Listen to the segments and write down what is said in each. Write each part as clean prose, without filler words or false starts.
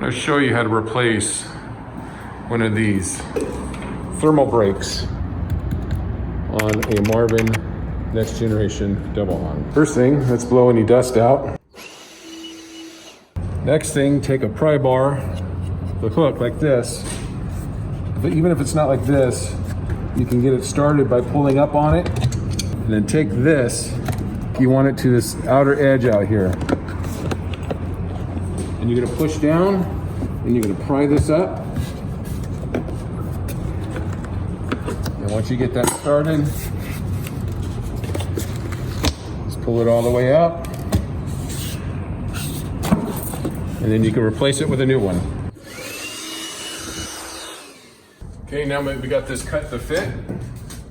going to show you how to replace one of these thermal brakes on a Marvin NextGen double hung. First thing, let's blow any dust out. Next thing, take a pry bar, the hook like this. But even if it's not like this, you can get it started by pulling up on it, and then take this. You want it to this outer edge out here. And you're gonna push down, and you're gonna pry this up. And once you get that started, just pull it all the way up. And then you can replace it with a new one. Okay, now we got this cut to fit.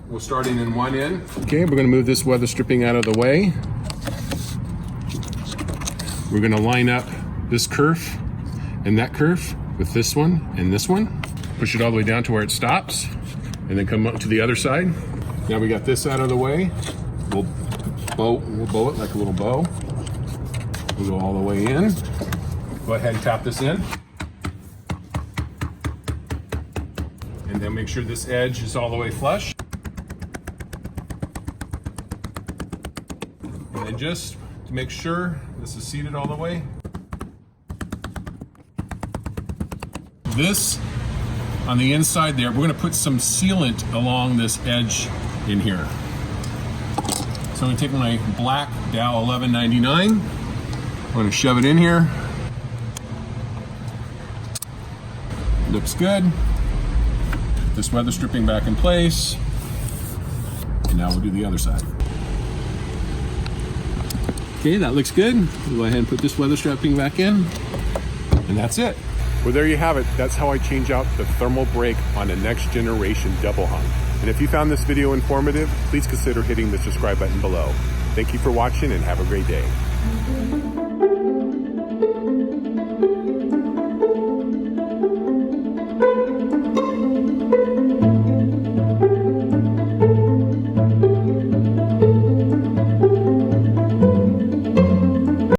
We're starting in one end. Okay, we're gonna move this weather stripping out of the way. We're gonna line up this kerf and that kerf with this one and this one. Push it all the way down to where it stops, and then come up to the other side. Now we got this out of the way. We'll bow it like a little bow. We'll go all the way in. Go ahead and tap this in. And then make sure this edge is all the way flush. And then just to make sure this is seated all the way. This, on the inside there, we're gonna put some sealant along this edge in here. So I'm gonna take my black Dow 1199. I'm gonna shove it in here. Looks good. Put this weather stripping back in place. And now we'll do the other side. Okay, that looks good. We'll go ahead and put this weather stripping back in. And that's it. Well, there you have it. That's how I change out the thermal brake on a next generation double hung. And if you found this video informative, please consider hitting the subscribe button below. Thank you for watching and have a great day.